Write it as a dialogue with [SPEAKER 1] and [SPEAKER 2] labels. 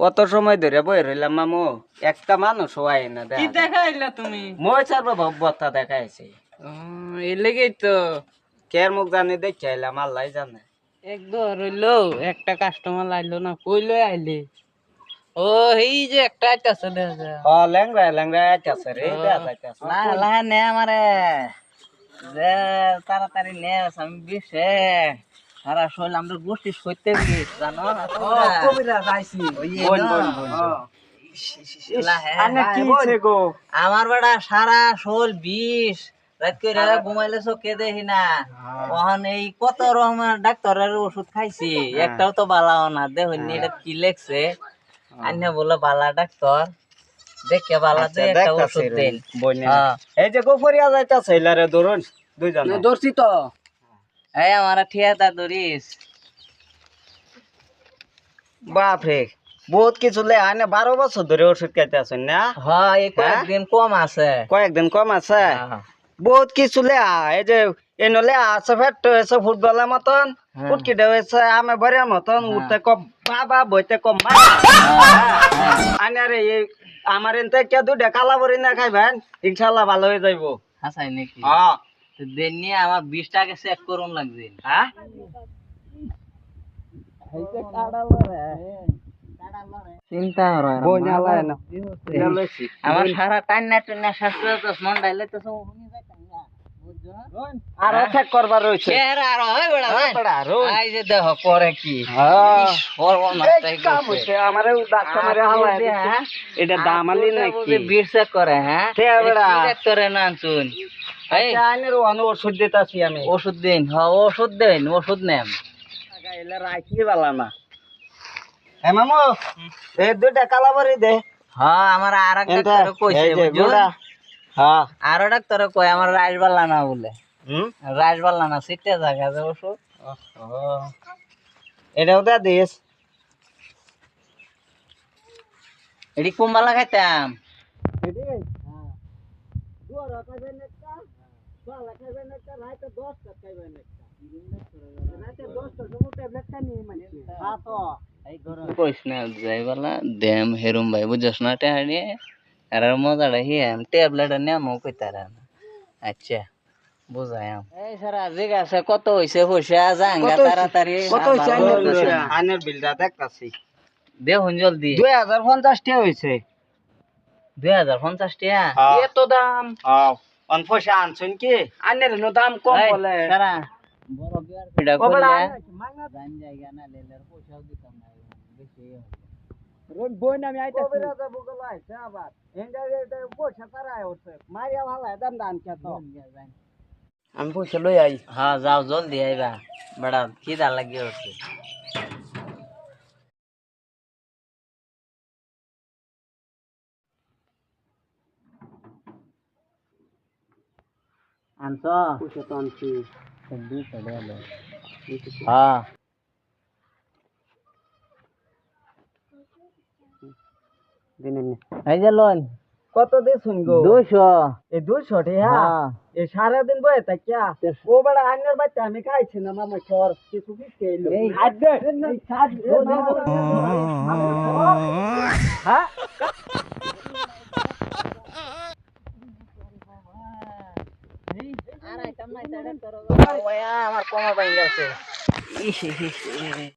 [SPEAKER 1] কত সময় ধরে বই রইলাম মামু, একটা মানুষ হয় না।
[SPEAKER 2] কি দেখাইলা তুমি?
[SPEAKER 1] মই চারবো ভব্বতা দেখাইছি।
[SPEAKER 2] এই লেগেই তো
[SPEAKER 1] কের মুখ জানি দেখে আইলাম, আল্লাহ জানে।
[SPEAKER 2] এক দর হইলো, একটা কাস্টমার লাইলো না, কইলো আইলি। ও এই যে একটা আইতাছে দেখা যায়।
[SPEAKER 1] ল্যাংরা ল্যাংরা আইতাছে রে, দেখা যাইতাছে।
[SPEAKER 2] লা নে আমারে যে তাড়াতাড়ি নে, আমি বিশে সারা শৈল আমরা গোষ্ঠী সইতে গিয়েছি জানো না তোমরা?
[SPEAKER 1] কবিরা যাইছি। বোন বোন বোন। আনে কি হইছে গো?
[SPEAKER 2] আমার বেটা সারা শোল বিষ রাত করে ঘুমাইলে চোখে দেখি না। ওখান এই কত রকমের ডাক্তারের ওষুধ খাইছি, একটাও তো বালাও না। দেখুন এটা কি লেখছে, আন্যা বলে বালা ডাক্তার, দেখে বালা দে একটা ওষুধ দেন।
[SPEAKER 1] এই যে গোফরিয়া যাইতাছে ইলারে ধরুন দুইজন।
[SPEAKER 2] ধরছি তো। এই আমার ঠিয়াটা ধরিস।
[SPEAKER 1] বাপ রে, বহুত কিছু লে আনে 12 বছর ধরে ওষুধ খাইতে আছেন না?
[SPEAKER 2] হ্যাঁ এই কয়েকদিন কম আছে।
[SPEAKER 1] কয়েকদিন কম আছে। বহুত কিছু লে এই যে এনলে আছে ফেট হয়েছে ফুটবলের মতন, ফুটকিটা হয়েছে আমি বরের মতন, উঠতে কম বাবা বইতে কম মা। আনে রে এই আমার এনতে কে দুইটা কালা বড়ি না খাইবেন, ইনশাআল্লাহ ভালো হয়ে যাইবো।
[SPEAKER 2] হাসাই নাকি?
[SPEAKER 1] হ্যাঁ
[SPEAKER 2] তো দেন নিয়ে আমার 20 টাকা সেট করুন লাগবে।
[SPEAKER 1] হ্যাঁ
[SPEAKER 2] চিন্তা করে
[SPEAKER 1] বইনালায় না
[SPEAKER 2] আমার সারা টান্না টান্না শাস্ত্র তো মন ডাইলে তো সব হুনি যাইতাম না বুঝছো?
[SPEAKER 1] আর চেক করবার রইছে।
[SPEAKER 2] কেরা আর হয় বড়া
[SPEAKER 1] হ্যাঁ বড়া রই।
[SPEAKER 2] এই যে দেখো করে কি
[SPEAKER 1] হ্যাঁ
[SPEAKER 2] সর্বনাশটাই
[SPEAKER 1] কাম হইছে আমারে ডাক্তার মারে হালায় দিছে। এটা দামালি নাকি?
[SPEAKER 2] বিরসা করে হ্যাঁ
[SPEAKER 1] কে বড়া?
[SPEAKER 2] কি করে না আনছুন? এই
[SPEAKER 1] আইনের ওষুধ দিতাছি আমি।
[SPEAKER 2] ওষুধ দিন, হ্যাঁ ওষুধ দেন, ওষুধ নেন।
[SPEAKER 1] গাইলে রাখি বালা না। এ মামু এই দুইটা কালাবরি দে।
[SPEAKER 2] হ্যাঁ আমার আর এক ডাক্তার কইছে বুঝছো?
[SPEAKER 1] হ্যাঁ
[SPEAKER 2] আর ডাক্তার কই আমার রাজবাল্লা না বলে।
[SPEAKER 1] হুম
[SPEAKER 2] রাজবাল্লা না সিটে জায়গা যে ওষুধ।
[SPEAKER 1] এটাও দে দিস।
[SPEAKER 2] এডি কুম্বালা খাইতাম। কইস না যাইবালা দেম হেরুম ভাই বুঝছস না টেহানি আর মজাটা হিয়াম ট্যাবলেট নেমো কইতারা না। আচ্ছা বুঝায়াম। এই সারা জিগা আছে কত হইছে পয়সা জাঙ্গা তাড়াতাড়ি
[SPEAKER 1] কত হইছে আইনের বিলটা দেখতাছি।
[SPEAKER 2] দেখুন জলদি
[SPEAKER 1] 2050 টাকা হইছে।
[SPEAKER 2] 2050 টাকা
[SPEAKER 1] এত দাম? হ্যাঁ অন পয়সা আনছেন কি? আইনের নো দাম কম বলে।
[SPEAKER 2] সারা বড় বিয়ার পিডা করলে জান জায়গা না লেলের পয়সাও দিতাম না বেশি
[SPEAKER 1] রোন বইন আমি আইতাছি। কবিরা যাব গলা আইছে আবার। এন্ডা এটা পয়সা তারাই হচ্ছে। মারিয়া ভালো দাম দান কে তো। আমি পয়সা লই আই।
[SPEAKER 2] হ্যাঁ যাও জলদি আইবা বড়া খিদা লাগি হচ্ছে। আনছ
[SPEAKER 1] পয়সা তো আনছি।
[SPEAKER 2] হ্যাঁ
[SPEAKER 1] দিনে
[SPEAKER 2] এই যে লোন
[SPEAKER 1] কত দিছুন গো?
[SPEAKER 2] 200
[SPEAKER 1] এই 200 টাকা?
[SPEAKER 2] হ্যাঁ
[SPEAKER 1] এই সারা দিন বয়ে তা কিয়া? ও বড় আইনের বাচ্চা আমি খাইছি না মামা খর কিছু কি খেলো।
[SPEAKER 2] এই
[SPEAKER 1] হাত দে এই ছাড় হ্যাঁ
[SPEAKER 2] আর আইতাম না এটা করো আমার কমা বাইন গেছে।